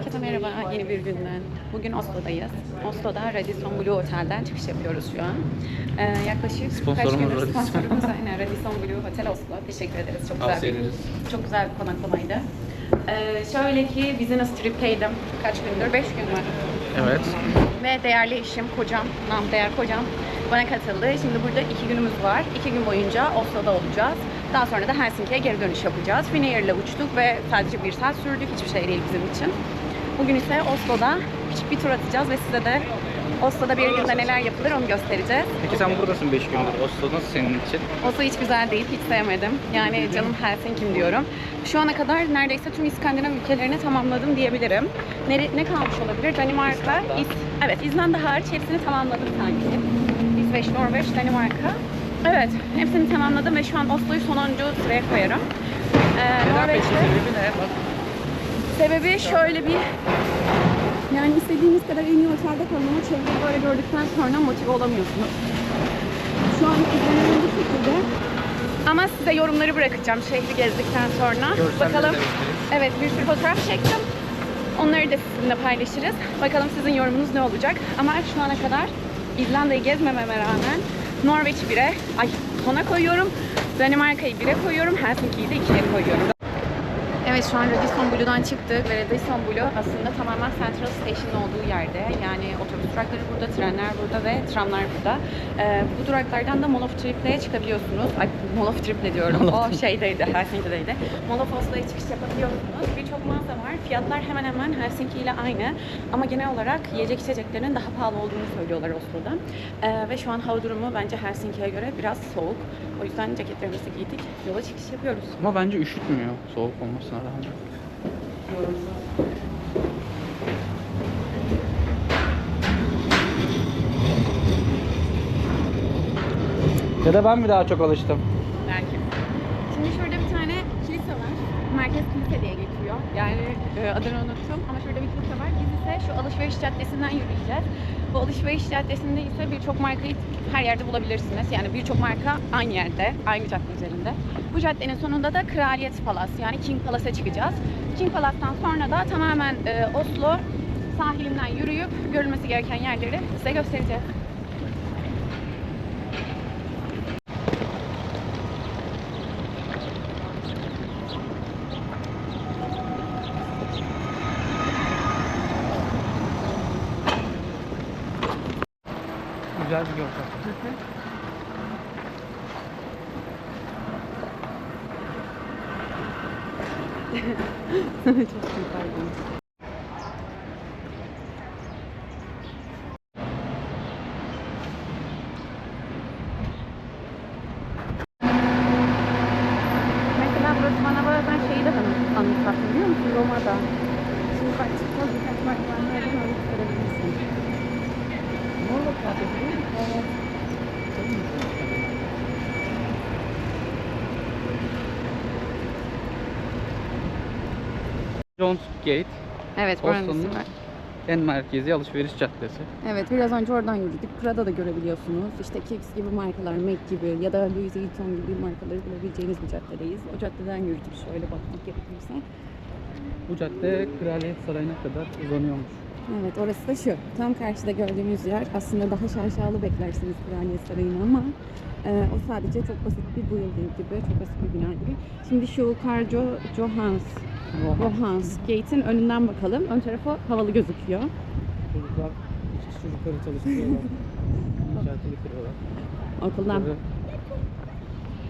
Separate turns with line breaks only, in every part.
Herkese merhaba, yeni bir günden. Bugün Oslo'dayız. Oslo'da Radisson Blu Otel'den çıkış yapıyoruz şu an. Yaklaşık kaç gündür sponsorumuz aynen Radisson Blu Hotel Oslo. Teşekkür ederiz. Çok güzel çok güzel bir konaklamaydı. Şöyle ki business trip'teydim. Kaç gündür? 5 gün var.
Evet.
Ve değerli eşim, kocam, namdeğer kocam bana katıldı. Şimdi burada 2 günümüz var. 2 gün boyunca Oslo'da olacağız. Daha sonra da Helsinki'ye geri dönüş yapacağız. Finnair ile uçtuk ve sadece 1 saat sürdü. Hiçbir şey değil bizim için. Bugün ise Oslo'da küçük bir tur atacağız ve size de Oslo'da bir günde neler yapılır onu göstereceğiz.
Peki sen buradasın 5 gündür. Oslo nasıl senin için?
Oslo hiç güzel değil, hiç sevmedim. Yani canım Helsinki'm diyorum. Şu ana kadar neredeyse tüm İskandinav ülkelerini tamamladım diyebilirim. Ne kalmış olabilir? Danimarka, evet İzlanda hariç hepsini tamamladım sanki. İsveç, Norveç, Danimarka. Evet, hepsini tamamladım ve şu an Oslo'yu sonuncu sıraya koyarım.
Peki sebebi ne? Bak.
Sebebi şöyle bir... Yani istediğiniz kadar en iyi otelde kalın ama çevreyi böyle gördükten sonra motive olamıyorsunuz. Şu an izlenilen bu şekilde. Ama size yorumları bırakacağım şehri gezdikten sonra. Bakalım. Evet, bir sürü fotoğraf çektim. Onları da sizinle paylaşırız. Bakalım sizin yorumunuz ne olacak. Ama şu ana kadar İzlanda'yı gezmememe rağmen Norveç'i 1'e, sona koyuyorum. Danimarka'yı 1'e koyuyorum. Helsinki'yi de 2'ye koyuyorum. Evet, şu an Radisson Blu'dan çıktık ve Radisson Blu aslında tamamen Central Station'ın olduğu yerde. Yani otobüs durakları burada, trenler burada ve tramlar burada. Bu duraklardan da Mall of Trip'le çıkabiliyorsunuz. Ay, Mall of Trip ne diyorum? O şeydeydi, Helsinki'deydi. Mall of Oslo'ya çıkış yapabiliyorsunuz. Birçok mağaza var. Fiyatlar hemen hemen Helsinki ile aynı. Ama genel olarak yiyecek içeceklerin daha pahalı olduğunu söylüyorlar Oslo'da. Ve şu an hava durumu bence Helsinki'ye göre biraz soğuk. O yüzden ceketlerimizi giydik. Yola çıkış yapıyoruz.
Ama bence üşütmüyor soğuk olmasına rağmen. Ya da ben mi daha çok alıştım?
Belki. Şimdi şurada bir tane kilise var. Merkez Kilise diye geçiyor. Yani adını unuttum ama şurada bir kilise var. Biz ise şu alışveriş caddesinden yürüyeceğiz. Bu alışveriş caddesinde ise birçok markayı her yerde bulabilirsiniz. Yani birçok marka aynı yerde, aynı cadde üzerinde. Bu caddenin sonunda da Kraliyet Palas yani King Palas'a çıkacağız. King Palas'tan sonra da tamamen Oslo sahilinden yürüyüp görülmesi gereken yerleri size göstereceğiz.
Güzel bir yol zaten.
Çok süper. Mesela burası bana bazen şeyi de anımsattı biliyor musun? Roma'da. Şimdi bak çıkmaz birkaç merdivenlerden öyle görebilirsin.
Orada tatil değil mi? Evet. Jones Gate,
Evet, buranın
Oslo'nun
ismi var.
en merkezi alışveriş caddesi.
Evet, biraz önce oradan yürüdük. Prada da görebiliyorsunuz. İşte Kicks gibi markalar, MAC gibi ya da Louis Vuitton gibi markaları bulabileceğiniz bir caddedeyiz. O caddeden yürüdük şöyle bakmak gerekirse.
Bu cadde Kraliyet Sarayı'na kadar uzanıyormuş.
Evet, orası da şu. Tam karşıda gördüğümüz yer aslında daha şaşalı beklersiniz Kraliyet Sarayı'nı ama o sadece çok basit bir building gibi, çok basit bir bina gibi. Şimdi şu Johans Gate'in önünden bakalım. Ön tarafı havalı gözüküyor.
Çocuklar, küçük çocukları çalıştırıyorlar. İnşaatını kırıyorlar.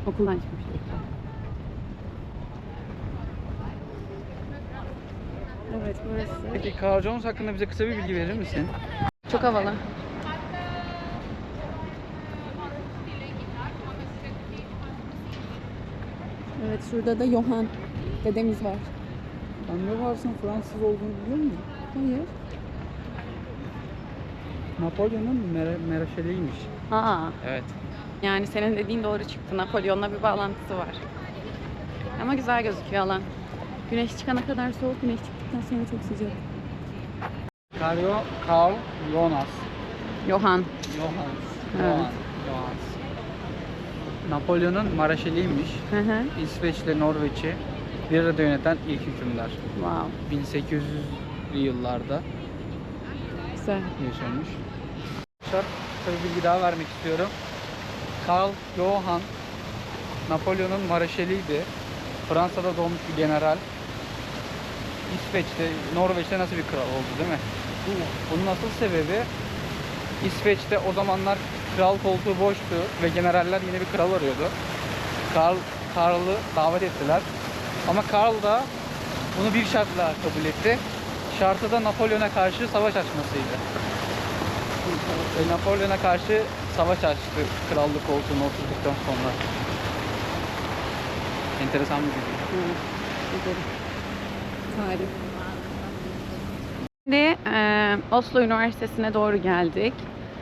Okuldan çıkmışlar. Evet, burası.
Peki Carl Jones hakkında bize kısa bir bilgi verir misin?
Çok havalı. Evet, şurada da Johan dedemiz var.
Anne varsın Fransız olduğunu biliyor musun?
Hayır.
Napolyon'un mereşeliymiş.
Aa,
Evet.
yani senin dediğin doğru çıktı. Napolyon'la bir bağlantısı var. Ama güzel gözüküyor alan. Güneş çıkana kadar soğuk, güneş çıktıktan sonra çok sıcak.
Carl Jonas.
Johan. Evet.
Johans. Napolyon'un Maraşeliymiş.
Hı hı.
İsveç'le Norveç'i bir arada yöneten ilk hükümdar.
Wow.
yıllarda
Güzel.
yaşamış. Tabii bilgi daha vermek istiyorum. Karl Johan Napolyon'un mareşaliydi. Fransa'da doğmuş bir general. İsveç'te, Norveç'te nasıl bir kral oldu değil mi? Bunun asıl sebebi İsveç'te o zamanlar kral koltuğu boştu ve generaller yeni bir kral arıyordu. Karl'ı davet ettiler. Ama Karl da bunu bir şartla kabul etti. Şartı da Napolyon'a karşı savaş açmasıydı. Ve Napolyon'a karşı savaş açtı krallık koltuğuna oturduktan sonra. Enteresan bir bilgi.
Evet. Gidelim. Tarih. Şimdi Oslo Üniversitesi'ne doğru geldik.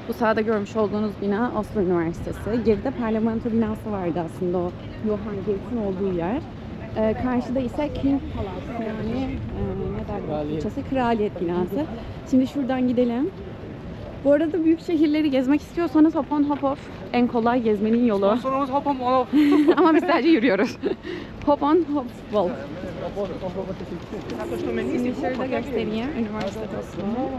Bu sağda görmüş olduğunuz bina Oslo Üniversitesi. Geride parlamento binası vardı aslında, o Johan Gert'in olduğu yer. Karşıda ise King Palace, yani ne derler Türkçesi, kraliyet binası. Şimdi şuradan gidelim. Bu arada büyük şehirleri gezmek istiyorsanız Hop on Hop off en kolay gezmenin yolu.
Sponsorumuz Hop on Hop.
Ama biz sadece yürüyoruz. Hop on Hop Walk. Şimdi şurada göstereyim. Üniversite Oslo.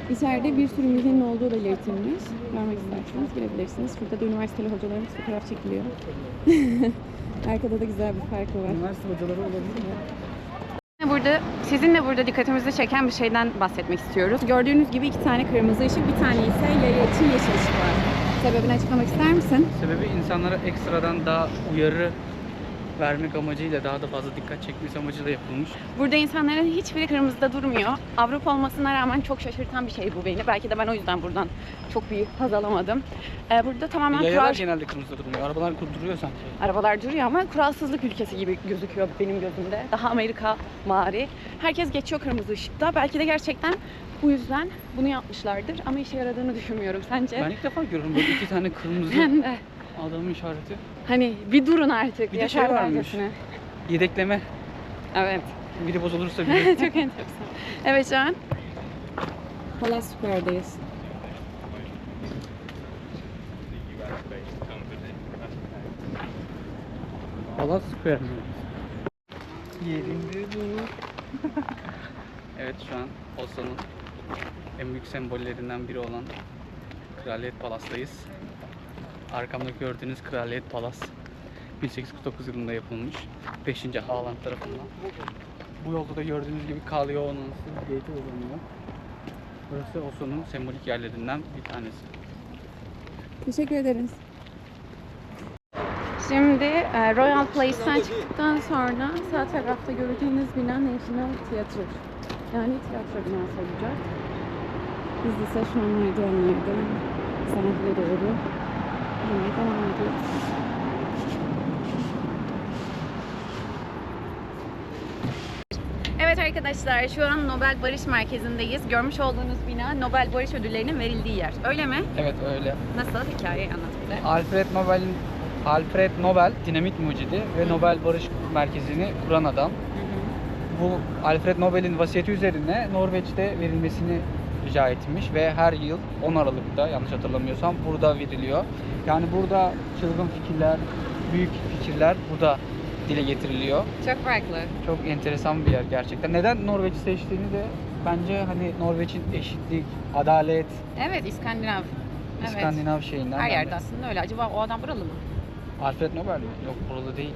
İçeride bir sürü müzenin olduğu belirtilmiş. Görmek isterseniz girebilirsiniz. Şurada da üniversiteli hocalarımız fotoğraf çekiliyor. Arkada da güzel bir parkı var.
Üniversite hocaları olabilir mi?
Sizinle burada dikkatimizi çeken bir şeyden bahsetmek istiyoruz. Gördüğünüz gibi 2 tane kırmızı ışık, bir tane ise yaya için yeşil ışık var. Sebebini açıklamak ister misin?
Sebebi insanlara ekstradan daha uyarı vermek amacıyla, daha da fazla dikkat çekmesi amacıyla yapılmış.
Burada insanların hiçbiri kırmızıda durmuyor. Avrupa olmasına rağmen çok şaşırtan bir şey bu beni. Belki de ben o yüzden buradan çok büyük haz alamadım. Burada tamamen
Yayalar genelde kırmızıda durmuyor. Arabalar duruyor sanki.
Arabalar duruyor ama kuralsızlık ülkesi gibi gözüküyor benim gözümde. Daha Amerika mari. Herkes geçiyor kırmızı ışıkta. Belki de gerçekten bu yüzden bunu yapmışlardır ama işe yaradığını düşünmüyorum. Sence?
Ben ilk defa görüyorum böyle 2 tane kırmızı
Ben de.
adamın işareti.
Hani bir durun artık.
Bir de şey
yeter
varmış.
dercesine.
Yedekleme.
Evet.
Biri bozulursa biri.
Çok enteresan. Evet, şu an Palace Square'dayız.
Palace Square mi? Yerinde bu. Evet, şu an Oslo'nun en büyük sembollerinden biri olan Kraliyet Palas'tayız. Arkamda gördüğünüz Kraliyet Palas 1849 yılında yapılmış 5. Haaland tarafından. Bu yolda da gördüğünüz gibi Karl Johan Gate'i uzanıyor. Burası Oslo'nun sembolik yerlerinden bir tanesi.
Teşekkür ederiz. Şimdi Royal Place'ten çıktıktan sonra sağ tarafta gördüğünüz bina National Theatre. Yani tiyatro binası olacak. Biz ise şu an merdivenlerden sahile doğru yürümeye devam ediyoruz. Evet arkadaşlar, şu an Nobel Barış Merkezi'ndeyiz. Görmüş olduğunuz bina Nobel Barış Ödülleri'nin verildiği yer. Öyle mi?
Evet, öyle.
Nasıl? Hikayeyi anlat bize.
Alfred Nobel dinamit mucidi ve Nobel Barış Merkezi'ni kuran adam. Bu Alfred Nobel'in vasiyeti üzerine Norveç'te verilmesini rica etmiş ve her yıl 10 Aralık'ta, yanlış hatırlamıyorsam, burada veriliyor. Yani burada çılgın fikirler, büyük fikirler burada dile getiriliyor.
Çok farklı.
Çok enteresan bir yer gerçekten. Neden Norveç'i seçtiğini de bence hani Norveç'in eşitlik, adalet,
Evet, İskandinav. Evet.
İskandinav şeyinden.
Her yerde aslında öyle. Acaba o adam buralı mı?
Alfred Nobel mi? Yok, buralı değil.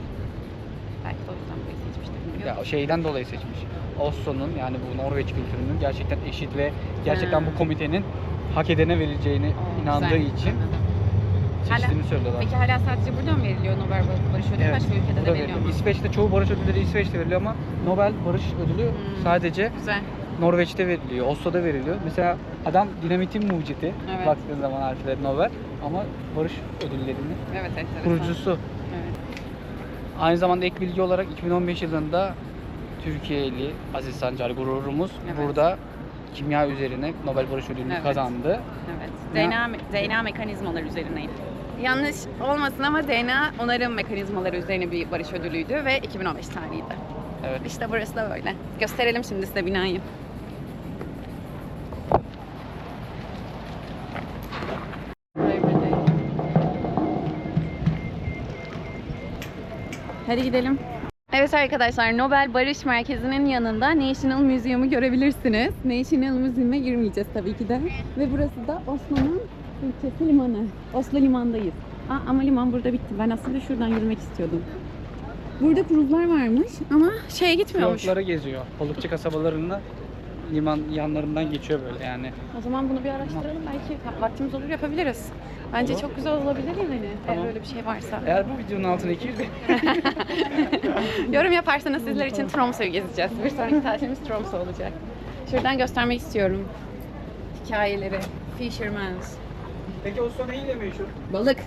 Belki de o yüzden burayı seçmiştir. Bilmiyorum.
Ya şeyden dolayı seçmiş. Oslo'nun, yani bu Norveç kültürünün gerçekten eşit ve gerçekten bu komitenin hak edene verileceğini inandığı
güzel.
için
Anladım.
seçtiğini söylüyorlar.
Peki hala sadece burada mı veriliyor Nobel Barış Ödülü?
Evet,
Başka ülkede de
burada
veriliyor mu?
İsveç'te çoğu barış ödülleri İsveç'te veriliyor ama Nobel Barış Ödülü sadece
Güzel.
Norveç'te veriliyor, Oslo'da veriliyor. Mesela adam dinamitin mucidi,
Evet.
baktığın zaman Alfred Nobel, ama barış ödüllerinin
Evet, enteresan.
kurucusu.
Evet.
Aynı zamanda ek bilgi olarak 2015 yılında Türkiye'li Aziz Sancar gururumuz
Evet.
burada kimya üzerine Nobel Barış Ödülünü
Evet.
kazandı.
Evet. DNA mekanizmaları üzerineydi. Yanlış olmasın ama DNA onarım mekanizmaları üzerine bir barış ödülüydü ve 2015 tarihiydi.
Evet.
İşte burası da böyle. Gösterelim şimdi size binayı. Hadi gidelim. Evet arkadaşlar, Nobel Barış Merkezi'nin yanında National Museum'u görebilirsiniz. National Museum'e girmeyeceğiz tabii ki de. Ve burası da Oslo'nun ülkesi limanı. Oslo limandayız. Ama liman burada bitti. Ben aslında şuradan yürümek istiyordum. Burada kruzlar varmış ama şeye gitmiyormuş.
Yolları geziyor. Balıkçı kasabalarında liman yanlarından geçiyor böyle yani.
O zaman bunu bir araştıralım. Belki vaktimiz olur, yapabiliriz. Bence çok güzel olabilir yani.
Tamam.
Eğer öyle bir şey varsa.
Eğer bu videonun altına 200
Yorum yaparsanız sizler için Tromsø'yu gezeceğiz. Bir sonraki tatilimiz Tromsø olacak. Şuradan göstermek istiyorum. Hikayeleri. Fisherman's.
Peki Oslo neyle meşhur?
Balık.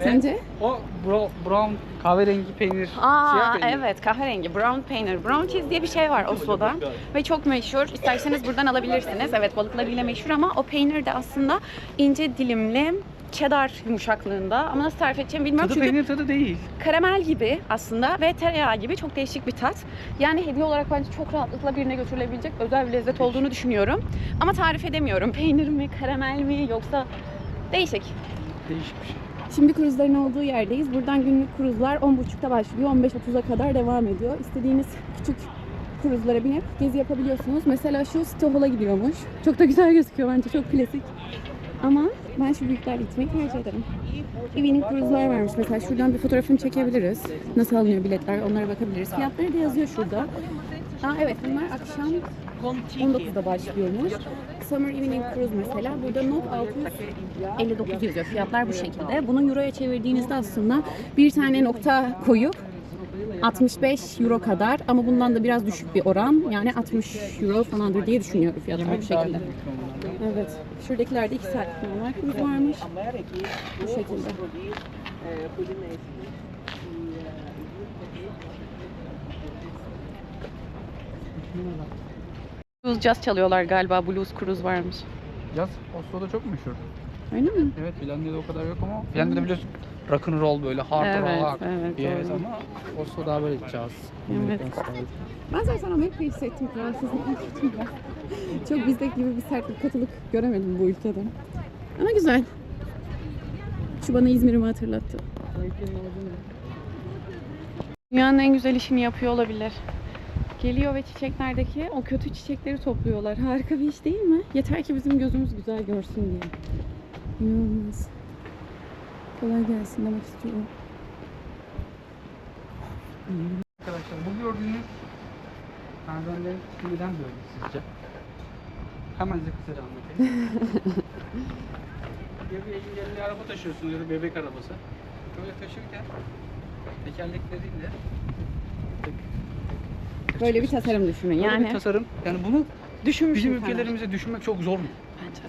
Ve
Sence?
O brown kahverengi peynir. Siyah peynir.
Evet, kahverengi. Brown peynir. Brown cheese diye bir şey var Oslo'da. Ve çok meşhur. İsterseniz buradan alabilirsiniz. Evet, balıklarıyla meşhur ama o peynir de aslında ince dilimli cheddar yumuşaklığında. Ama nasıl tarif edeceğimi bilmiyorum
Tadı
çünkü
peynir tadı değil.
karamel gibi aslında ve tereyağı gibi çok değişik bir tat. Yani hediye olarak bence çok rahatlıkla birine götürülebilecek özel bir lezzet olduğunu düşünüyorum. Ama tarif edemiyorum. Peynir mi, karamel mi yoksa değişik.
Değişik bir şey.
Şimdi kruzların olduğu yerdeyiz. Buradan günlük kruzlar 10.30'da başlıyor. 15.30'a kadar devam ediyor. İstediğiniz küçük kruzlara binip gezi yapabiliyorsunuz. Mesela şu Stohol'a gidiyormuş. Çok da güzel gözüküyor bence. Çok klasik. Ama ben şu büyüklerle gitmeyi tercih ederim. Evening kruzlar varmış. Mesela şuradan bir fotoğrafını çekebiliriz. Nasıl alınıyor biletler, onlara bakabiliriz. Fiyatları da yazıyor şurada. Evet, bunlar akşam 19'da başlıyormuş. Summer Evening Cruise mesela. Burada not 659 yazıyor. Fiyatlar bu şekilde. Bunu euroya çevirdiğinizde aslında bir tane nokta koyup 65 euro kadar ama bundan da biraz düşük bir oran. Yani 60 euro falandır diye düşünüyorum fiyatlar bu şekilde. Evet. Şuradakilerde 2 saatlik normal cruise varmış. Bu şekilde. Blues jazz çalıyorlar galiba. Blues cruise varmış.
Yaz Oslo'da çok meşhur.
Öyle mi?
Evet, Finlandiya'da o kadar yok ama Finlandiya'da biliyorsun rock and roll böyle hard
Evet,
rock.
evet,
Yes,
doğru.
ama Oslo daha böyle jazz.
Evet. Ben zaten Amerika'yı hissettim. Fransızlık hissettim ben. Çok bizdeki gibi bir sertlik, katılık göremedim bu ülkede. Ama güzel. Şu bana İzmir'imi hatırlattı. Dünyanın en güzel işini yapıyor olabilir. Geliyor ve çiçeklerdeki o kötü çiçekleri topluyorlar. Harika bir iş değil mi? Yeter ki bizim gözümüz güzel görsün diye. İnanılmaz. Kolay gelsin demek istiyorum.
Arkadaşlar bu gördüğünüz merdivenlerin neden böyle sizce? Hemen size kısaca anlatayım. Ya bir engelli araba taşıyorsunuz ya da bebek arabası. Böyle taşırken tekerlekleriyle
Böyle bir tasarım düşünün.
Böyle
Yani
bir tasarım. Yani bunu
düşünmüş
bizim
insanlar.
ülkelerimize düşünmek çok zor mu?
Bence de.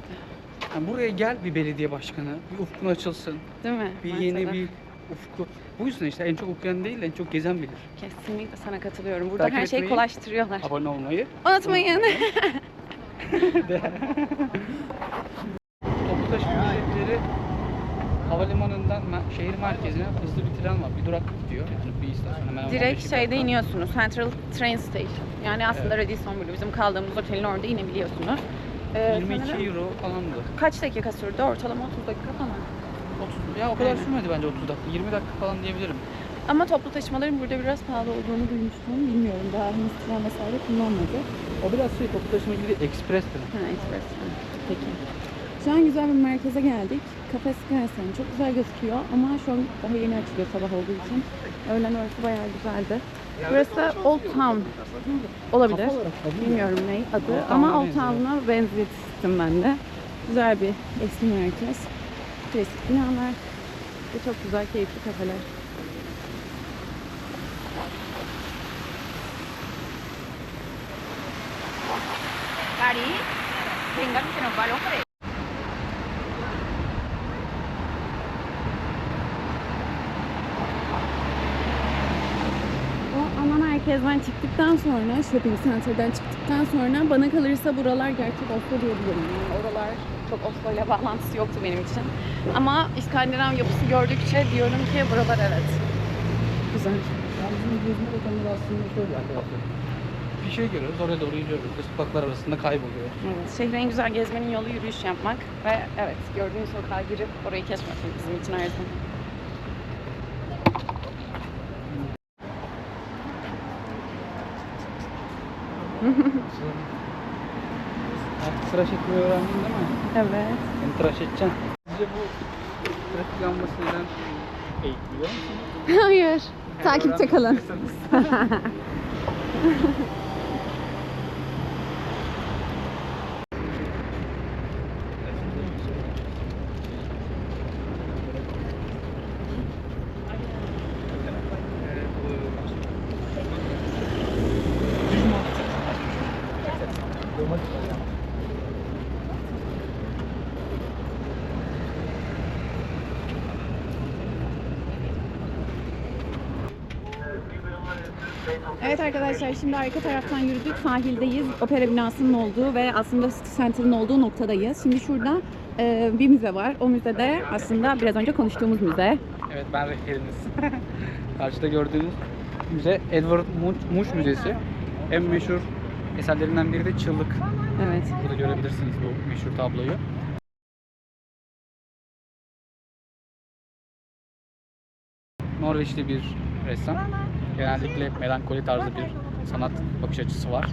Yani buraya gel bir belediye başkanı, bir ufkun açılsın,
Değil mi?
bir
Bence
yeni
de.
bir ufku. Bu yüzden işte en çok okuyan değil, en çok gezen bilir.
Kesinlikle sana katılıyorum. Burada
Takip
her şeyi
etmeyi,
kolaylaştırıyorlar.
Abone olmayı.
Unutmayın.
Toplu taşıma ücretleri havalimanından şehir merkezine hızlı bir tren var. Bir durak gidiyor. Yani bir istasyon hemen.
Direkt şeyde iniyorsunuz. Central Train Station. Yani aslında Radisson Blu. Bizim kaldığımız otelin orada inebiliyorsunuz.
22
sanırım
euro falandı.
kaç dakika sürdü? Ortalama 30 dakika falan.
30, ya o kadar
Aynen.
sürmedi bence 30 dakika. 20 dakika falan diyebilirim.
Ama toplu taşımaların burada biraz pahalı olduğunu duymuştum. Bilmiyorum. Daha henüz tren vesaire kullanmadı.
O biraz toplu taşıma gibi ekspres tren.
Ha, express. Peki. Şu an güzel bir merkeze geldik. Cafe Skysen çok güzel gözüküyor ama şu an daha yeni açılıyor sabah olduğu için. Öğlen orası bayağı güzeldi. Burası da Old Town olabilir. Bilmiyorum ne adı
Old
ama
Town'a
Old
benziyor.
Town'a benzettim ben de. Güzel bir eski merkez. Klasik binalar ve çok güzel keyifli kafeler.
Cari, vengan que nos va el hombre.
O ana merkezden çıktıktan sonra, shopping center'dan çıktıktan sonra bana kalırsa buralar gerçek Oslo diyebilirim. Yani oralar çok Oslo ile bağlantısı yoktu benim için. Ama İskandinav yapısı gördükçe diyorum ki buralar evet. Güzel.
Yani bizim gezme rotamız aslında şöyle arkadaşlar. Bir şey görüyoruz, oraya doğru yürüyoruz. Sokaklar arasında kayboluyoruz.
Evet, şehri en güzel gezmenin yolu yürüyüş yapmak ve evet gördüğün sokağa girip orayı keşfetmek bizim için her zaman.
tıraş etmeyi öğrendin değil mi?
Evet.
Beni tıraş edeceksin. Sizce bu trafik lambası neden eğitiliyor musun?
Hayır. Takipte kalın. Evet arkadaşlar, şimdi arka taraftan yürüdük, sahildeyiz. Opera binasının olduğu ve aslında City Center'ın olduğu noktadayız. Şimdi şurada bir müze var. O müzede aslında biraz önce konuştuğumuz müze.
Evet, ben rehberiniz. Karşıda gördüğünüz müze Edward Munch Müzesi. En meşhur eserlerinden biri de Çığlık.
Evet.
Burada görebilirsiniz bu meşhur tabloyu. Norveçli bir ressam. Genellikle melankoli tarzı bir sanat bakış açısı var.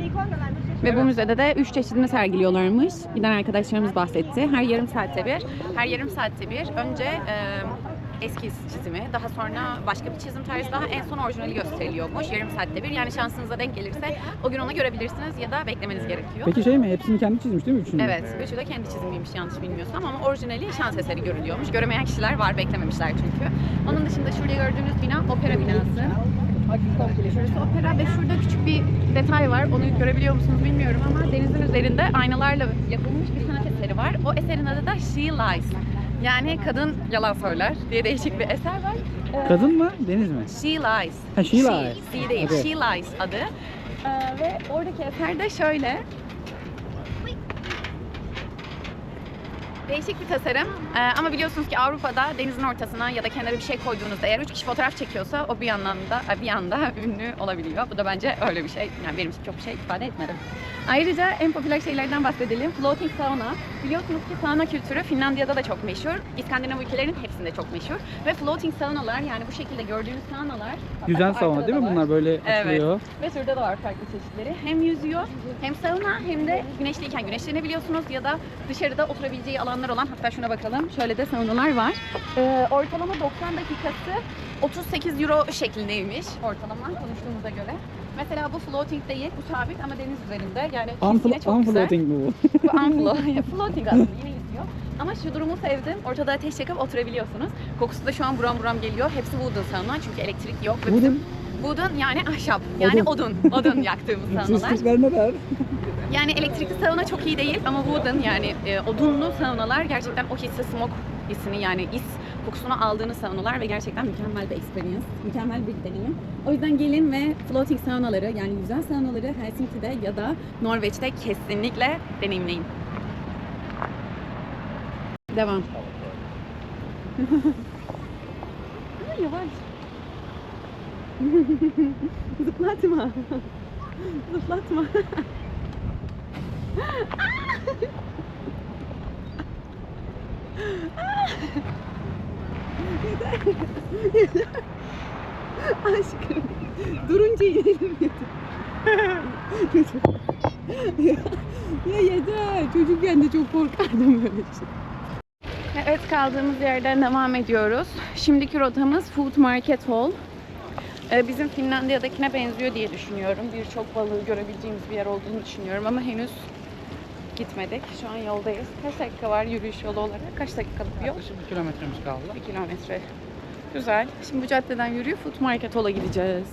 Ve bu müzede de 3 çeşidini sergiliyorlarmış. Giden arkadaşlarımız bahsetti. Her yarım saatte bir önce eskiz çizimi, daha sonra başka bir çizim tarzı, daha en son orijinali gösteriliyormuş. Yarım saatte bir. Yani şansınıza denk gelirse o gün onu görebilirsiniz ya da beklemeniz gerekiyor.
Peki şey mi? Hepsini kendi çizmiş değil mi? Üçünü?
Evet, üçü de kendi çizimiymiş yanlış bilmiyorsam, ama orijinali şans eseri görülüyormuş. Göremeyen kişiler var, beklememişler çünkü. Onun dışında şurada gördüğünüz bina opera binası. Şurası opera ve şurada küçük bir detay var. Onu görebiliyor musunuz bilmiyorum ama denizin üzerinde aynalarla yapılmış bir sanat eseri var. O eserin adı da She Lies. Yani kadın yalan söyler diye değişik bir eser var.
Kadın mı? Deniz mi?
She Lies.
Ha, She Lies.
She değil,
Okay.
She Lies adı. Ve oradaki eser de şöyle. Değişik bir tasarım. Ama biliyorsunuz ki Avrupa'da denizin ortasına ya da kenara bir şey koyduğunuzda eğer 3 kişi fotoğraf çekiyorsa o bir anda ünlü olabiliyor. Bu da bence öyle bir şey. Yani benim için çok bir şey ifade etmedi. Ayrıca en popüler şeylerden bahsedelim. Floating sauna. Biliyorsunuz ki sauna kültürü Finlandiya'da da çok meşhur. İskandinav ülkelerinin hepsinde çok meşhur. Ve floating saunalar, yani bu şekilde gördüğünüz saunalar.
Yüzen
Hatta
sauna
arkada
değil mi
da var.
bunlar? Böyle
Evet.
açılıyor.
Ve şurada da var farklı çeşitleri. Hem yüzüyor, hem sauna, hem de güneşliyken güneşlenebiliyorsunuz ya da dışarıda oturabileceği alanlar olan, hatta şuna bakalım, şöyle de saunalar var. Ortalama 90 dakikası 38 euro şeklindeymiş ortalama konuştuğumuza göre. Mesela bu floating değil, bu sabit ama deniz üzerinde. Yani yine çok güzel.
Unfloating mi bu?
Bu floating aslında, yine yüzüyor. Ama şu durumu sevdim. Ortada ateş yakıp oturabiliyorsunuz. Kokusu da şu an buram buram geliyor. Hepsi wooden sauna çünkü elektrik yok. Ve bizim wooden yani ahşap. Yani odun yaktığımız saunalar.
Sizler ne der?
Yani elektrikli sauna çok iyi değil ama wooden yani odunlu saunalar gerçekten o hissi, smoke hissini, yani kokusunu aldığınız saunalar ve gerçekten mükemmel bir experience, mükemmel bir deneyim. O yüzden gelin ve floating saunaları, yani yüzen saunaları Helsinki'de ya da Norveç'te kesinlikle deneyimleyin. Devam. Yavaş. Zıplatma. Zıplatma. Yeter. Aşkım. Durunca inelim yeter. Ya yeter. Çocukken de çok korkardım böyle şey. Evet, kaldığımız yerden devam ediyoruz. Şimdiki rotamız Food Market Hall. Bizim Finlandiya'dakine benziyor diye düşünüyorum. Birçok balığı görebileceğimiz bir yer olduğunu düşünüyorum ama henüz gitmedik. Şu an yoldayız. Kaç dakika var yürüyüş yolu olarak? Kaç dakikalık bir yol?
Yaklaşık 1 kilometremiz kaldı.
1 kilometre. Güzel. Şimdi bu caddeden yürüyüp Food Market Hall'a gideceğiz.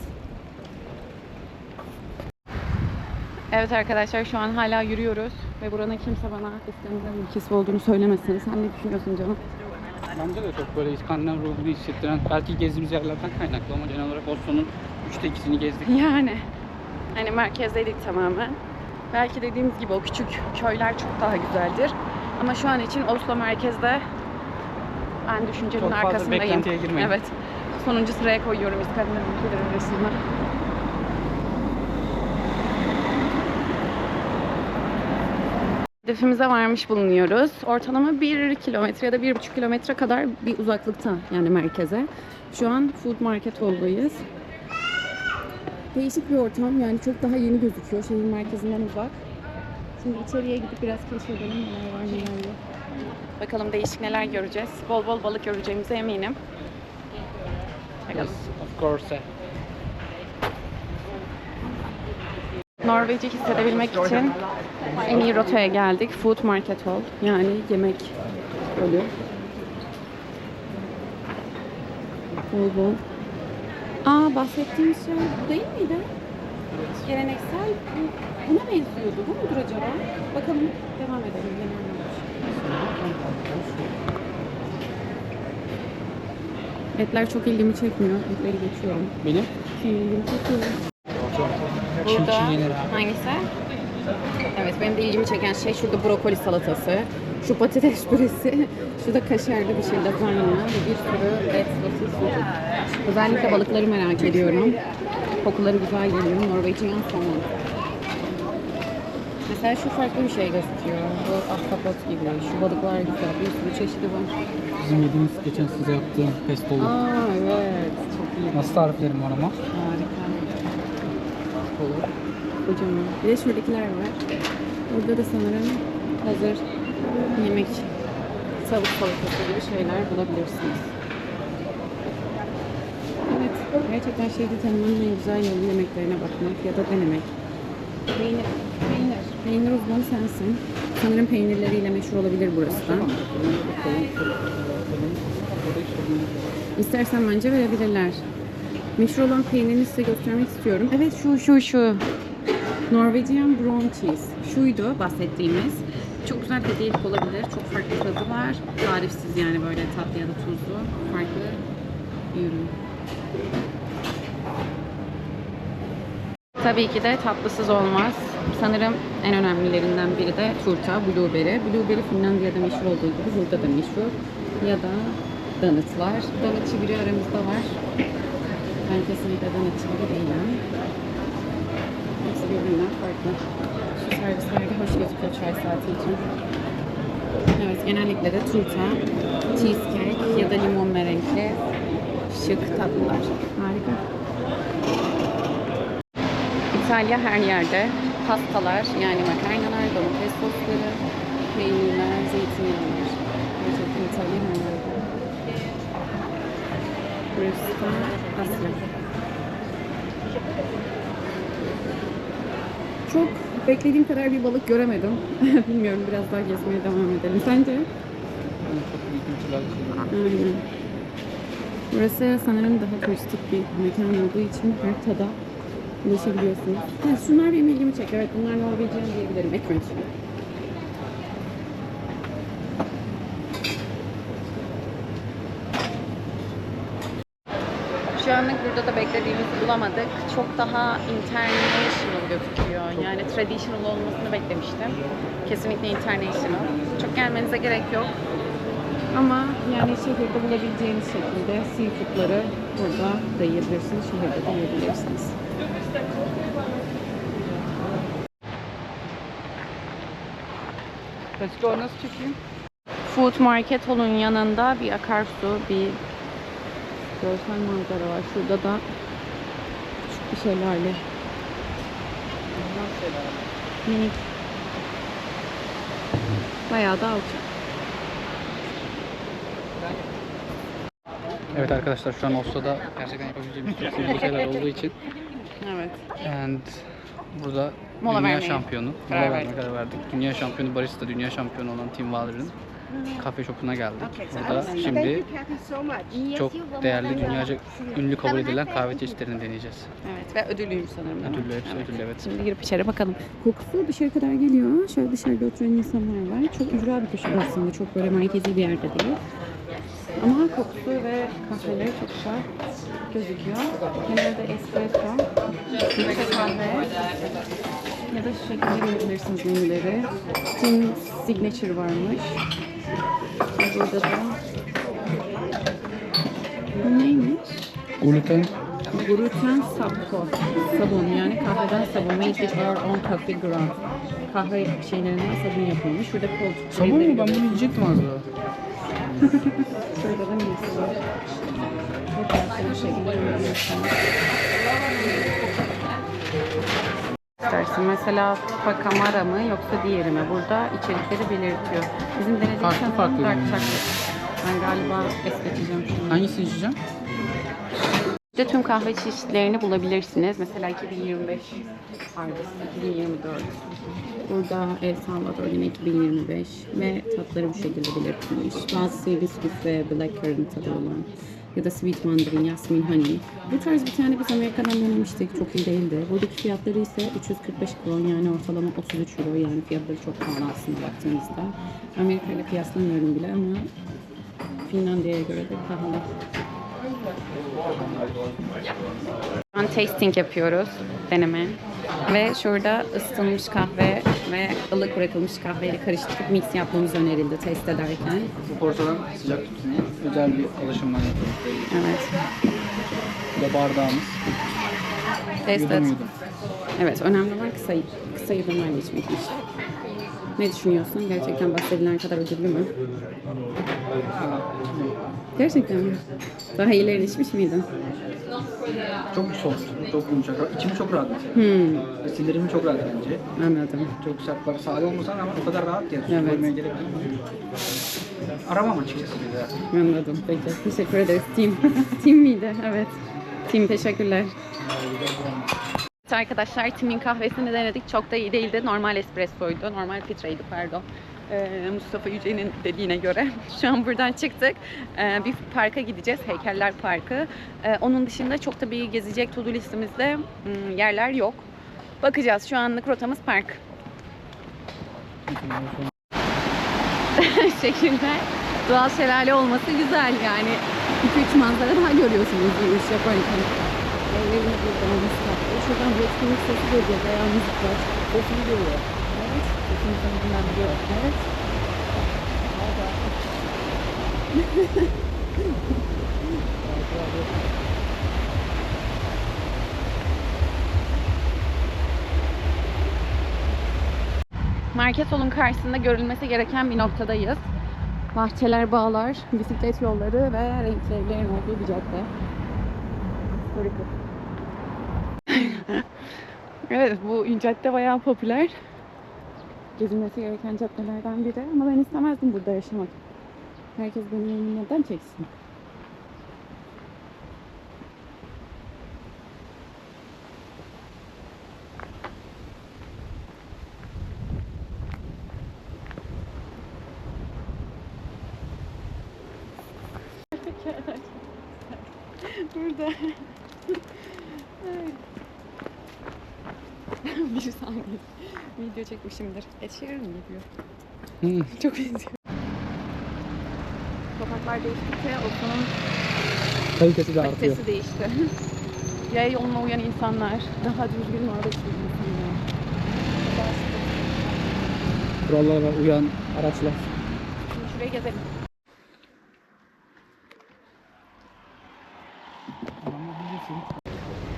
Evet arkadaşlar, şu an hala yürüyoruz ve buranın kimse bana İskandinav ülkesi olduğunu söylemesin. Sen ne düşünüyorsun canım?
Bence de çok böyle İskandinav ruhunu hissettiren, belki gezdiğimiz yerlerden kaynaklı ama genel olarak Oslo'nun 3'te 2'sini gezdik.
Yani hani merkezdeydik tamamen. Belki dediğimiz gibi o küçük köyler çok daha güzeldir. Ama şu an için Oslo merkezde ben düşüncemin
Çok fazla
arkasındayım.
beklentiye girmeyin.
Evet. Sonuncu sıraya koyuyorum İskandinav ülkeleri arasında. Hedefimize varmış bulunuyoruz. Ortalama 1 kilometre ya da 1,5 kilometre kadar bir uzaklıkta, yani merkeze. Şu an Food Market Hall'dayız. Değişik bir ortam, yani çok daha yeni gözüküyor şehir merkezinden uzak. Şimdi içeriye gidip biraz keşfedelim neler var neler yok. Bakalım değişik neler göreceğiz. Bol bol balık göreceğimize eminim.
Yes, of course.
Norveç'i hissedebilmek için en iyi rotaya geldik. Food Market Hall. Yani yemek bölü. Bol bol. Bahsettiğimiz şey bu değil miydi? Geleneksel buna benziyordu. Bu mudur acaba? Bakalım devam edelim. Etler çok ilgimi çekmiyor. Etleri geçiyorum.
Benim?
İlgimi çekiyor.
Burada
hangisi? Evet, benim de ilgimi çeken şey şurada brokoli salatası, şu patates püresi, şurada kaşarlı bir şey lazanya ve bir sürü et, sosis, sucuk. Özellikle balıkları merak ediyorum. Kokuları güzel geliyor. Norwegian somon. Mesela şu farklı bir şey gözüküyor. Bu ahtapot gibi. Şu balıklar güzel. Bir sürü çeşidi var.
Bizim yediğimiz geçen size yaptığım pestolu.
Evet. Çok iyi.
Nasıl tariflerim var ama?
Harika. Kocaman. Bir de şuradakiler var. Burada da sanırım hazır yemek, tavuk salatası gibi şeyler bulabilirsiniz. Evet, gerçekten şehri tanımanın en güzel yolu yemeklerine bakmak ya da denemek. Peynir. Peynir uzmanı sensin. Sanırım peynirleriyle meşhur olabilir burası da. İstersen bence verebilirler. Meşhur olan peynirini size göstermek istiyorum. Evet şu. Norwegian brown cheese. Şuydu bahsettiğimiz. Çok güzel hediyelik olabilir. Çok farklı tadı var. Tarifsiz yani böyle tatlı ya da tuzlu. Farklı bir ürün. Tabii ki de tatlısız olmaz. Sanırım en önemlilerinden biri de turta, blueberry. Blueberry Finlandiya'da meşhur olduğu gibi burada da meşhur. Ya da donutlar. Donutçı biri aramızda var. Ben kesinlikle donutçı biri değilim. Hepsi birbirinden farklı. Şu servislerde hoş gözüküyor çay saati için. Evet, genellikle de turta, cheesecake ya da limon merenkli şık tatlılar. Harika. İtalya her yerde. Pastalar yani makarnalar, domates sosları, peynirler, zeytinyağlar. Gerçekten İtalya her yerde. Burası da Asya. Çok beklediğim kadar bir balık göremedim. Bilmiyorum, biraz daha gezmeye devam edelim. Sence?
Çok büyük ülkeler.
Aynen. Burası sanırım daha turistik bir mekan olduğu için her tada ulaşabiliyorsunuz. Şunlar benim ilgimi çekiyor. Evet, bunlar Norvegian diyebilirim. Ekmek. Şu anlık burada da beklediğimizi bulamadık. Çok daha international gözüküyor. Yani traditional olmasını beklemiştim. Kesinlikle international. Çok gelmenize gerek yok. Ama yani şehirde bulabileceğiniz şekilde seafoodları burada da yiyebilirsiniz. Şehirde de yiyebilirsiniz.
Pestolu nasıl çekeyim?
Food Market Hall'un yanında bir akarsu, bir görsel manzara var. Şurada da küçük bir şeylerle minik, bayağı da alçak.
Evet arkadaşlar, şu an Oslo'da gerçekten yapabileceğimiz çok sevdiğim şeyler olduğu için
Evet.
and burada
Mola
dünya
vermeye
şampiyonu,
karar
mola vermeye
verdik.
karar verdik. Dünya şampiyonu barista, dünya şampiyonu olan Tim Waller'ın kafe shop'una geldik. Burada şimdi çok değerli, dünyaca ünlü kabul edilen kahve çeşitlerini deneyeceğiz.
Evet ve ödüllüymüş sanırım. değil mi?
Ödüllü, hepsi ödüllü, evet.
Şimdi girip içeri bakalım. Kokusu dışarı kadar geliyor. Şöyle dışarıda oturan insanlar var. Çok ücra bir köşe aslında. Çok böyle merkezi bir yerde değil. Ama kokusu ve kahveleri çok güzel gözüküyor. Genelde espresso, filtre kahve ya da şu şekilde görebilirsiniz menüleri. Tim Signature varmış. Ve burada da bu neymiş?
Gluten.
Gluten sabun yani kahveden sabun. Made with our own coffee ground. Kahve şeylerinden sabun yapılmış. Şurada koltuk.
Sabun mu? Ben bunu yiyecektim az daha.
Şurada da neyse var. Çok farklı bir şekilde görüyorsunuz. istersin. Mesela Pacamara mı yoksa diğeri mi? Burada içerikleri belirtiyor. Bizim denediğimiz
Farklı
sanırım
farklı
dark
ürünler.
chocolate. Ben galiba es geçeceğim şimdi.
Hangisini içeceğim?
İşte tüm kahve çeşitlerini bulabilirsiniz. Mesela 2025 Argus, 2024. Burada El Salvador yine 2025 ve tatları bu şekilde belirtilmiş. Bazısı hibiscus ve blackcurrant tadı olan ya da sweet mandarin, yasmin honey. Bu tarz bir tane biz Amerika'dan denemiştik. Çok iyi değildi. Buradaki fiyatları ise 345 kron, yani ortalama 33 euro. Yani fiyatları çok pahalı aslında baktığınızda. Amerika ile kıyaslamıyorum bile ama Finlandiya'ya göre de pahalı. Şu an tasting yapıyoruz, deneme. Ve şurada ısıtılmış kahve ve ılık bırakılmış kahveyle karıştırıp mix yapmamız önerildi test ederken.
Bu portadan sıcak tutsun. Özel bir alışımdan yapıyoruz.
Evet.
Bu da bardağımız.
Test
Yudum
et.
yudum.
Evet, önemli olan kısa yudumlarla içmekmiş. Ne düşünüyorsun? Gerçekten bahsedilen kadar ödüllü mü? Gerçekten mi? Daha iyilerini içmiş miydin?
Çok soft, çok yumuşak. İçimi çok rahat mesela. Sinirimi çok rahat bence.
Anladım.
Çok sert, bak sade olmasına rağmen o kadar rahat ki.
Evet.
Koymaya gerek yok. Aramam açıkçası bir de.
Anladım. Peki. Teşekkür ederiz. Team. Team miydi? Evet. Team, teşekkürler. Evet arkadaşlar, Tim'in kahvesini denedik. Çok da iyi değildi. Normal espressoydu. Normal filtreydi, pardon. Mustafa Yüce'nin dediğine göre. Şu an buradan çıktık. Bir parka gideceğiz. Heykeller Parkı. Onun dışında çok da bir gezecek to-do listemizde yerler yok. Bakacağız. Şu anlık rotamız park. şekilde doğal şelale olması güzel yani. 2-3 manzara daha görüyorsunuz yürüyüş yaparken. Evlerini buradan ıslattı. Şuradan bir etkinlik sesi geliyor. Bayağı müzik var. Sesini geliyor. Evet. Sesini tanıdığından biliyorum. Evet. Market Hall'un karşısında görülmesi gereken bir noktadayız. Bahçeler, bağlar, bisiklet yolları ve renkli evlerin olduğu bir cadde. Harika. Evet, bu cadde bayağı popüler. Gezilmesi gereken caddelerden biri ama ben istemezdim burada yaşamak. Herkes benim önümü neden çeksin? Burada. Bir saniye. Video çekmişimdir. Ed Sheeran mı yapıyor? Çok benziyor. Sokaklar değiştikçe okulun
Kalitesi de artıyor.
kalitesi değişti. Yaya yoluna uyan insanlar, daha düzgün araç insanlar.
Kurallara uyan araçlar.
Şimdi şuraya gezelim.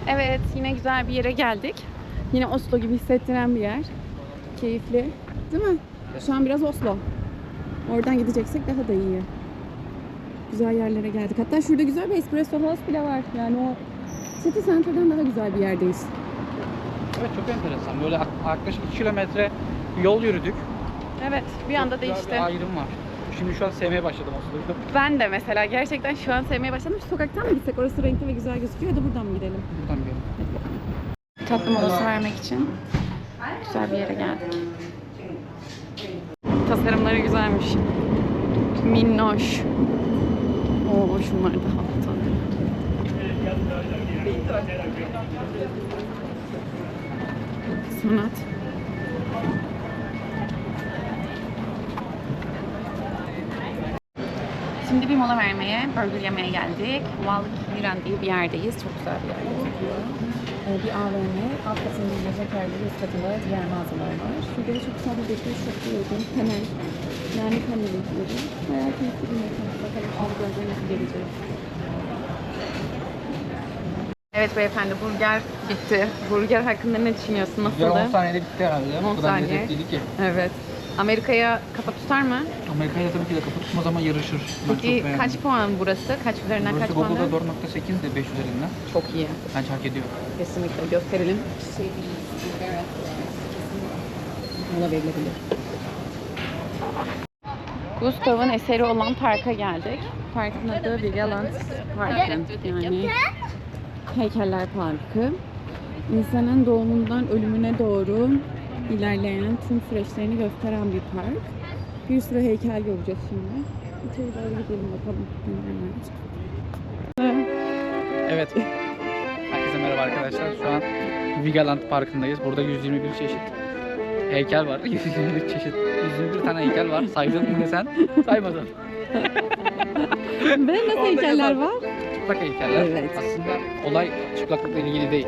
Evet, yine güzel bir yere geldik. Yine Oslo gibi hissettiren bir yer. Keyifli. Değil mi? Şu an biraz Oslo. Oradan gideceksek daha da iyi. Güzel yerlere geldik. Hatta şurada güzel bir espresso house bile var. Yani o City Center'dan daha güzel bir yerdeyiz.
Evet, çok enteresan. Böyle yaklaşık 2 kilometre yol yürüdük.
Evet, bir anda
Çok güzel
değişti.
bir ayrım var. Şimdi şu an sevmeye başladım Oslo'yu.
Ben de mesela gerçekten şu an sevmeye başladım. Şu sokaktan mı gitsek? Orası renkli ve güzel gözüküyor. Ya da buradan mı gidelim?
Buradan bir
Tatlı molası vermek için güzel bir yere geldik. Tasarımları güzelmiş. Minnoş. Oo, şunlar da havalı. Sanat. Şimdi bir mola vermeye, burger yemeye geldik. Valkiran diye bir yerdeyiz. Çok güzel bir yer gözüküyor. Bir AVM, alt katında yiyecek yerleri, üst katında diğer mağazalar var. Şurada da çok güzel bir bekleyiş çok uygun. Panel, yani panel ürünleri. Bayağı keyifli bir mekan. Bakalım algılarına nasıl gelecek. Evet beyefendi, burger bitti. Burger hakkında ne düşünüyorsun?
Ya
Nasıldı?
10 saniyede bitti herhalde.
10
O kadar
saniye.
lezzetliydi ki.
Evet. Amerika'ya kafa tutar mı?
Amerika'ya tabii ki de kafa tutmaz ama yarışır. Ben çok
Peki
beğendim.
kaç puan burası? Kaç üzerinden
Burası
kaç puan?
Google'da 4.8 de 5 üzerinden.
Çok iyi.
Bence hak ediyor.
Kesinlikle gösterelim. Mola verilebilir. Gustav'ın eseri olan parka geldik. Parkın adı Vigeland Parkı. Yani Heykeller Parkı. İnsanın doğumundan ölümüne doğru ilerleyen tüm süreçlerini gösteren bir park. Bir sürü heykel göreceğiz şimdi. İçeri doğru gidelim bakalım.
Evet. Herkese merhaba arkadaşlar. Şu an Vigeland Parkı'ndayız. Burada 121 çeşit heykel var. 121 çeşit, 121 tane heykel var. Saydın mı sen? Saymadın.
Ve nasıl heykeller var?
Çıplak heykeller.
Evet.
Aslında olay çıplaklıkla ilgili değil.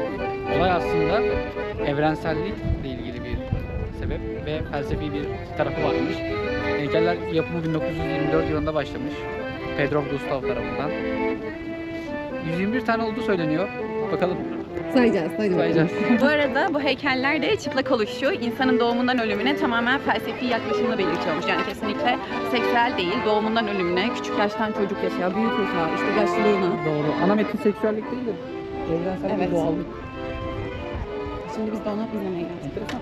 Olay aslında evrensellikle ilgili bir sebep ve felsefi bir tarafı varmış. Heykeller yapımı 1924 yılında başlamış. Pedro Gustav tarafından. 121 tane olduğu söyleniyor. Bakalım.
Sayacağız.
Sayacağız.
Bu arada bu heykeller de çıplak oluşu insanın doğumundan ölümüne tamamen felsefi yaklaşımla belirtiyormuş. Yani kesinlikle seksüel değil, doğumundan ölümüne, küçük yaştan çocuk yaşa, büyük yaşa, işte yaşlılığına.
Doğru. Ana metin seksüellik değil de evrensel
Evet.
bir doğallık.
Şimdi biz de onu izlemeye geldik.
Enteresan.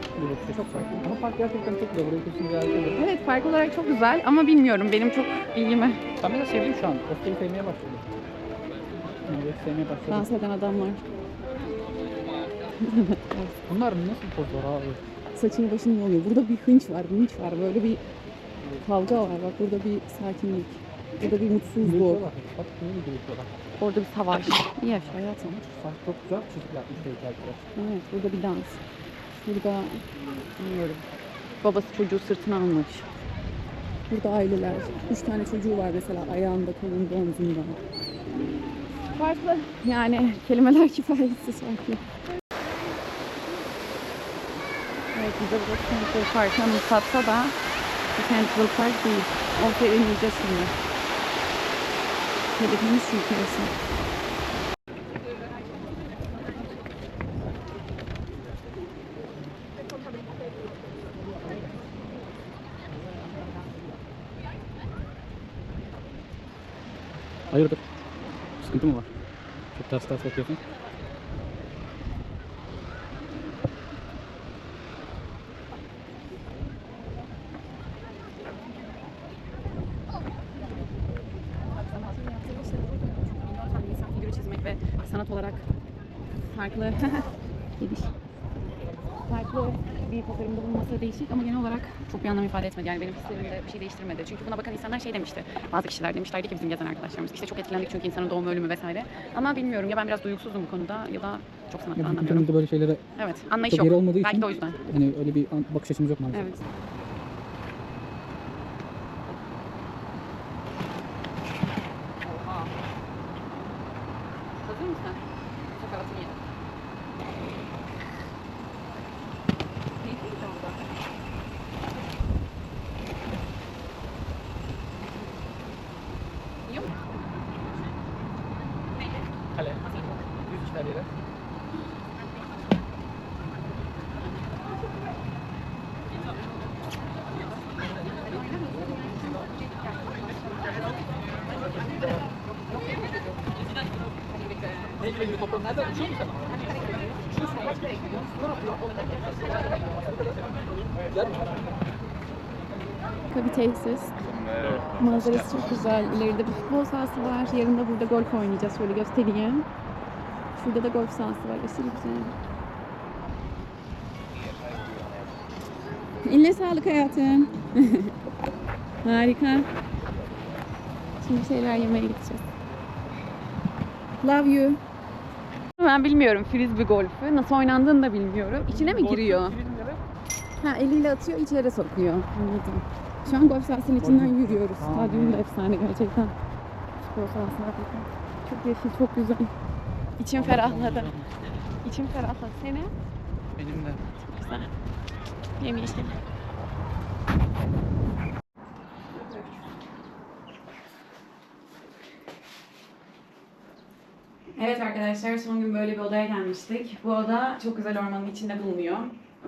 Çok farklı. Ama park gerçekten çok güzel. Burayı kesin ziyaret edelim.
Evet, park olarak çok güzel ama bilmiyorum, benim çok ilgimi.
Ben de sevdim şu an. Ofte'yi sevmeye başladım. Evet, sevmeye başladım.
Dans eden adamlar.
Bunlar nasıl pozlar abi?
Saçını başını yoluyor. Burada bir hınç var, böyle bir kavga var. Bak burada bir sakinlik. Burada bir mutsuzluk.
Gülüyorlar. Bak niye gülüyorlar?
Orada bir savaş. İyi yaşa hayatım.
Saç çok güzel çizgi yapmış heykeller.
Evet, burada bir dans. Burada bilmiyorum. Babası çocuğu sırtına almış. Burada aileler. 3 tane çocuğu var mesela ayağında, kolunda, omzunda. Farklı. Yani kelimeler kifayetsiz farklı. Evet, bize burası Central Park'ı anımsatsa da bu Central Park değil. Ortaya ineceğiz şimdi. Hedefimiz şu yukarısı.
Hayırdır? Sıkıntı mı var? Çok ters bakıyorsun.
Figürü çizmek ve sanat olarak farklı gidiş. Farklı bir tasarımda bulunması değişik ama genel olarak çok bir anlam ifade etmedi. Yani benim hislerimde bir şey değiştirmedi. Çünkü buna bakan insanlar şey demişti. Bazı kişiler demişlerdi ki bizim gezen arkadaşlarımız işte çok etkilendik çünkü insanın doğumu ölümü vesaire. Ama bilmiyorum ya ben biraz duygusuzum bu konuda ya da çok sanatla anlamıyorum.
Ülkemizde böyle şeylere
Evet, anlayış
çok yer
yok.
olmadığı
Belki
için
de o yüzden.
hani öyle bir bakış açımız yok maalesef.
Evet. Oha. Hazır mısın? Sakaratını ye. Yiyor mu? Neydi?
Kale. 100 kişiler yere. Ne gibi toplam nereden uçuyor musun
Bir tesis. Manzarası çok güzel. İleride bir futbol sahası var. Yarın da burada golf oynayacağız. Şöyle göstereyim. Şurada da golf sahası var. Aşırı güzel. Eline sağlık hayatım. Harika. Şimdi şeyler yemeye gideceğiz. Love you. Ben bilmiyorum frisbee golfü. Nasıl oynandığını da bilmiyorum. İçine mi giriyor? Ha, eliyle atıyor, içeri sokuyor. Anladım. Şu an golf sahasının içinden yürüyoruz. Stadyum da efsane gerçekten. Spor sahasına bakın. Çok yeşil, çok güzel. İçim ferahladı. İçim ferahladı. Seni?
Benim de.
Güzel. Yemyeşil. Evet arkadaşlar, son gün böyle bir odaya gelmiştik. Bu oda çok güzel ormanın içinde bulunuyor.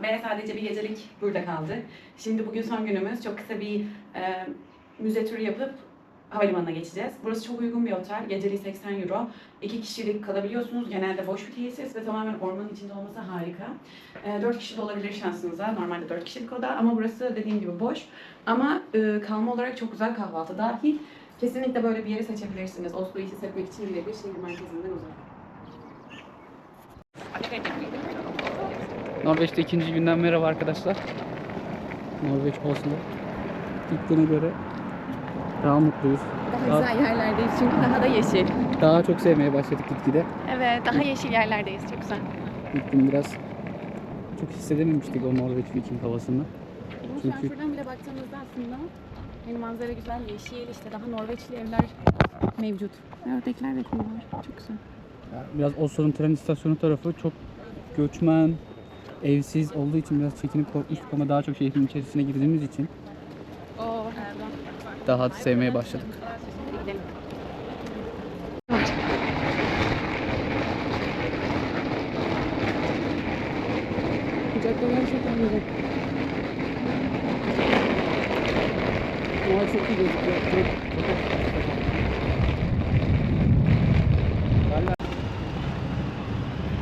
ve sadece bir gecelik burada kaldık. Şimdi bugün son günümüz. Çok kısa bir müze turu yapıp havalimanına geçeceğiz. Burası çok uygun bir otel. Geceliği 80 euro. 2 kişilik kalabiliyorsunuz. Genelde boş bir tesis ve tamamen ormanın içinde olması harika. 4 kişi de olabilir şansınıza. Normalde 4 kişilik oda ama burası dediğim gibi boş. Ama kalma olarak çok güzel, kahvaltı dahil. Kesinlikle böyle bir yeri seçebilirsiniz. Oslo'yu hissetmek için birebir şehir merkezinden uzak.
Norveç'te ikinci günden merhaba arkadaşlar. Norveç Oslo. Gittiğine göre daha mutluyuz.
Daha güzel yerlerdeyiz çünkü daha da yeşil.
Daha çok sevmeye başladık gitgide.
Evet, daha yeşil yerlerdeyiz. Çok güzel.
Gittim biraz çok hissedememiştik o Norveç Viking havasını.
Ama şu an şuradan bile baktığımızda aslında hani manzara güzel, yeşil, işte daha Norveçli evler mevcut. Ve oradakiler ve kumlar. Çok güzel.
Biraz Oslo'nun tren istasyonu tarafı çok göçmen, evsiz olduğu için biraz çekinip korkmuştuk ama daha çok şehrin içerisine girdiğimiz için daha sevmeye başladık.
Hadi gidelim. Kucakta gerçekten güzel. Doğa çok iyi gözüküyor.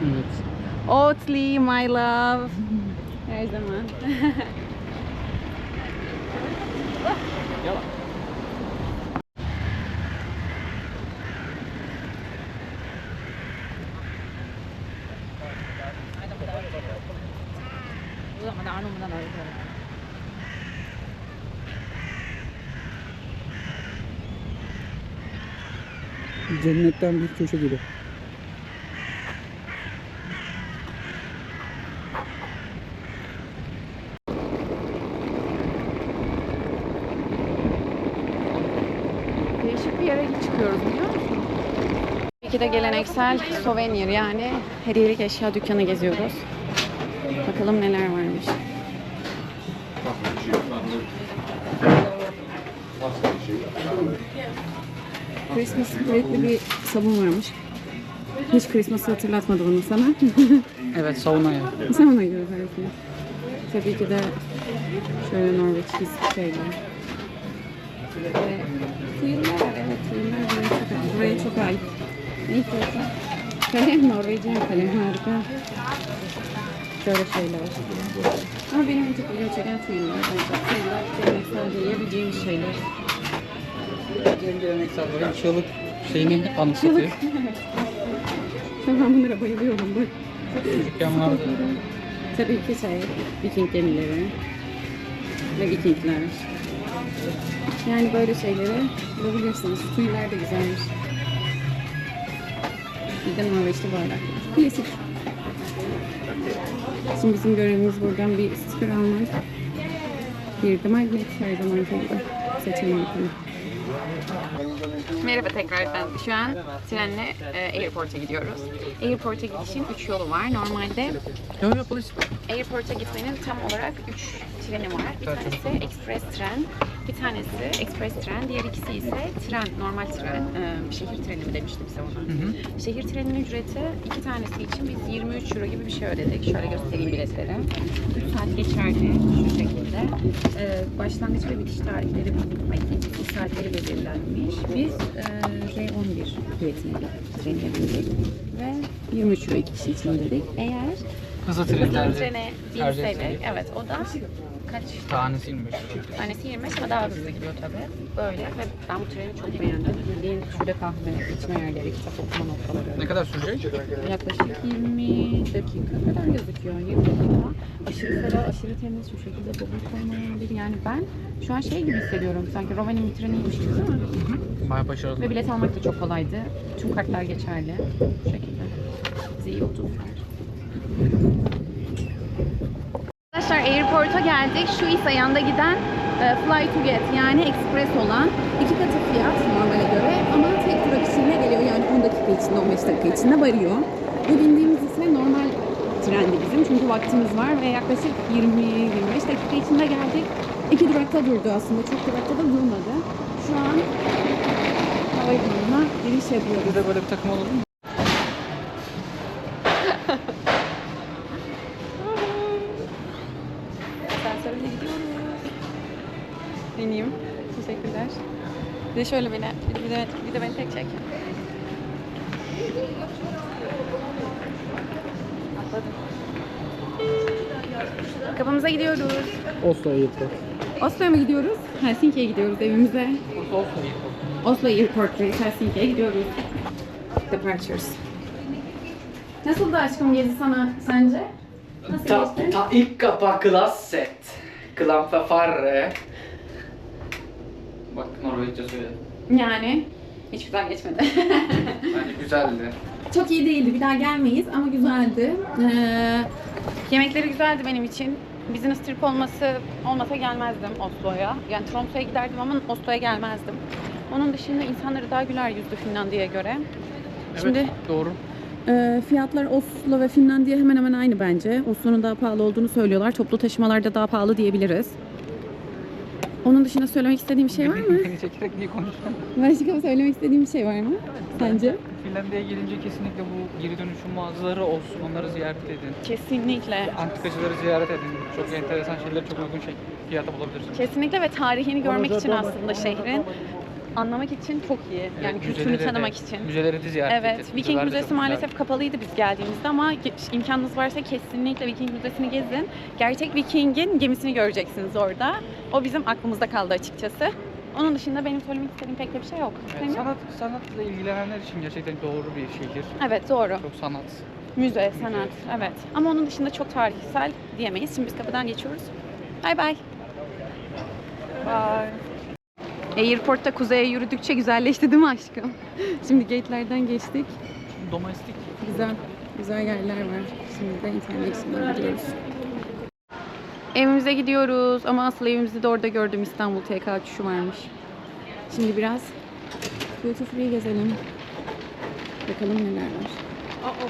Evet.
Oatly, my love. Her zaman.
Yalan. Cennetten bir köşe gibi.
Değişik bir yere çıkıyoruz biliyor musun? İki de geleneksel souvenir yani hediyelik eşya dükkanı geziyoruz. Bakalım neler varmış. Christmas spiritli bir sabun varmış. Hiç Christmas'ı hatırlatmadı bunu sana.
Evet, saunaya.
Sauna gidiyoruz belki. Tabii ki de şöyle Norveç şeyler. Ve tüyler, evet tüyler buraya çok ait. Ne istiyorsun? Kalem, Norveç'in kalem harika. Şöyle şeyler. Ama benim en çok ilgimi çeken tüyler. Tüyler, geleneksel yiyebileceğimiz şeyler.
Geleneksel böyle çığlık şeyini anımsatıyor.
Ben bunlara bayılıyorum. Bak.
Çocukken vardı.
Tabii ki Viking gemileri ve Vikingler. Yani böyle şeyleri bulabilirsiniz. Tüyler de güzelmiş. Bir de Norveçli bardaklar. Klasik. Şimdi bizim görevimiz buradan bir sticker almak. Bir de magnet her zaman gibi seçeneği. Merhaba tekrardan. Şu an trenle Airport'a gidiyoruz. Airport'a gidişin 3 yolu var. Normalde Airport'a gitmenin tam olarak 3 treni var. Bir tanesi Express tren, bir tanesi Express tren, diğer ikisi ise tren, normal tren. Şehir treni mi demiştim size ona. Şehir treninin ücreti iki tanesi için biz 23 euro gibi bir şey ödedik. Şöyle göstereyim biletleri. 3 saat geçerli şu şekilde. Başlangıç ve bitiş tarihleri, bitiş saatleri belirlenmiş. Biz R11 trenine bindik ve 23 euro iki kişi için dedik. Eğer
Hızlı
trene binseydik, evet o da kaç?
Tanesi 25.
Tanesi 25 ama daha hızlı gidiyor tabii. Böyle ve ben bu treni çok beğendim. Bildiğin şurada kahve içme yerleri, kitap okuma noktaları.
Ne kadar sürecek?
Yaklaşık 20 dakika kadar gözüküyor. 20 dakika. Aşırı ferah, aşırı temiz, şu şekilde bavul koymayan bir. Yani ben şu an şey gibi hissediyorum. Sanki Rovaniemi treniymiş gibi değil mi?
Bayağı başarılı.
Ve bilet almak da çok kolaydı. Tüm kartlar geçerli. Bu şekilde. Bize iyi yolculuklar. Arkadaşlar Airport'a geldik. Şu ise yanda giden Fly to Get yani express olan 2 katı fiyat normale göre ama tek durak içinde geliyor yani 10 dakika içinde 15 dakika içinde varıyor. Bu bindiğimiz ise normal trendi bizim çünkü vaktimiz var ve yaklaşık 20-25 dakika içinde geldik. 2 durakta durdu aslında, çok durakta da durmadı. Şu an havalimanına giriş yapıyoruz.
Burada böyle bir takım olur mu?
deneyeyim. Teşekkürler. Bir de şöyle beni, bir de beni tek çek. Atladım. Kapımıza gidiyoruz.
Oslo Airport.
Oslo'ya mı gidiyoruz? Helsinki'ye gidiyoruz evimize.
Oslo Airport.
Oslo Airport'tayız. Helsinki'ye gidiyoruz. Departures. Nasıldı aşkım gezi sana sence? Nasıl geçti?
Ta ilk kapaklasset. Klampa farre. Bak Norveççe söyledim.
Yani hiç güzel geçmedi.
Bence güzeldi.
Çok iyi değildi. Bir daha gelmeyiz ama güzeldi. Yemekleri güzeldi benim için. Business trip olmasa gelmezdim Oslo'ya. Yani Tromsø'ya giderdim ama Oslo'ya gelmezdim. Onun dışında insanları daha güler yüzlü Finlandiya'ya göre.
Evet,
Şimdi
doğru.
fiyatlar Oslo ve Finlandiya hemen hemen aynı bence. Oslo'nun daha pahalı olduğunu söylüyorlar. Toplu taşımalarda daha pahalı diyebiliriz. Onun dışında söylemek istediğim bir şey var mı?
Beni çekerek niye konuşuyorsun?
Başka söylemek istediğim bir şey var mı? Sence?
Finlandiya'ya gelince kesinlikle bu geri dönüşüm mağazaları olsun. Onları ziyaret edin.
Kesinlikle.
Antikacıları ziyaret edin. Çok enteresan şeyler çok uygun fiyata bulabilirsiniz.
Kesinlikle ve tarihini görmek için aslında şehrin. Anlamak için çok iyi. Yani kültürünü tanımak için.
Müzeleri de ziyaret edin.
Evet, Viking
Müzeler de
Müzesi
çok
maalesef
güzel.
kapalıydı biz geldiğimizde ama imkanınız varsa kesinlikle Viking Müzesi'ni gezin. Gerçek Viking'in gemisini göreceksiniz orada. O bizim aklımızda kaldı açıkçası. Onun dışında benim söylemek istediğim pek de bir şey yok.
Evet,
Senin?
sanatla ilgilenenler için gerçekten doğru bir şehir.
Evet, doğru.
Çok sanat.
Müze, sanat, evet. Ama onun dışında çok tarihsel diyemeyiz. Şimdi biz kapıdan geçiyoruz. Bay bay.
Bye.
Airport'ta kuzeye yürüdükçe güzelleşti değil mi aşkım? Şimdi gate'lerden geçtik.
Domestik.
Güzel yerler var. Şimdi de International'a gidiyoruz. Evimize gidiyoruz ama asıl evimizi de orada gördüm. İstanbul TK uçuşu varmış. Şimdi biraz duty free gezelim. Bakalım neler var.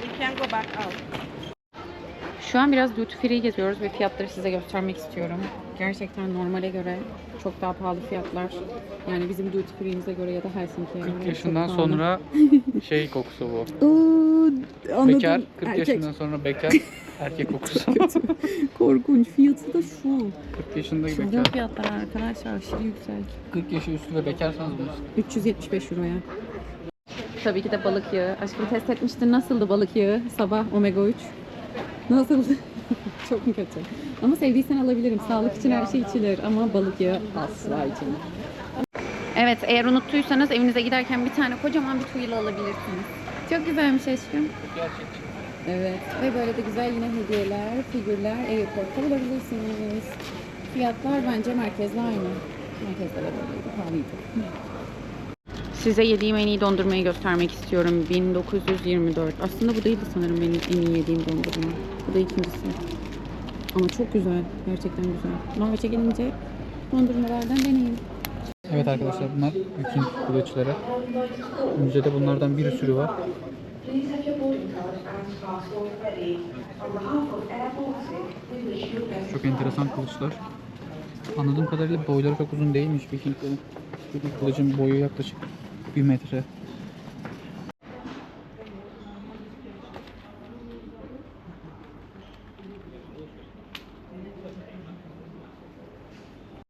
we can go back out.
Şu an biraz duty free geziyoruz ve fiyatları size göstermek istiyorum. Gerçekten normale göre çok daha pahalı fiyatlar. Yani bizim duty free'mize göre ya da Helsinki'ye göre
40
çok
yaşından
pahalı.
sonra şey kokusu bu.
Anladım.
Bekar, 40
Erkek.
yaşından sonra bekar, erkek kokusu.
Korkunç. Fiyatı da şu.
40 yaşındaki
Çılgın
bekar.
fiyatlar arkadaşlar. Aşırı yüksek.
40 yaşı üstü ve bekarsanız bunu.
375 euroya. Tabii ki de balık yağı. Aşkım test etmiştin. Nasıldı balık yağı? Sabah omega 3. Nasıldı? Çok mu kötü? Ama sevdiysen alabilirim. Sağlık için her şey içilir ama balık yağı asla içilir. Evet, eğer unuttuysanız evinize giderken bir tane kocaman bir tuğla alabilirsiniz. Çok güzelmiş aşkım.
Gerçekçi.
Evet ve böyle de güzel yine hediyeler, figürler Airport'ta bulabilirsiniz. Fiyatlar bence merkezle aynı. Merkezde de böyleydi, pahalıydı. Size yediğim en iyi dondurmayı göstermek istiyorum. 1924. Aslında bu değildi sanırım benim en iyi yediğim dondurma. Bu da ikincisi. Ama çok güzel. Gerçekten güzel. Norveç'e gelince dondurmalardan deneyin.
Evet arkadaşlar bunlar Viking kılıçları. Müzede bunlardan bir sürü var. Çok enteresan kılıçlar. Anladığım kadarıyla boyları çok uzun değilmiş Vikinglerin. Bir kılıcın boyu yaklaşık 1 metre.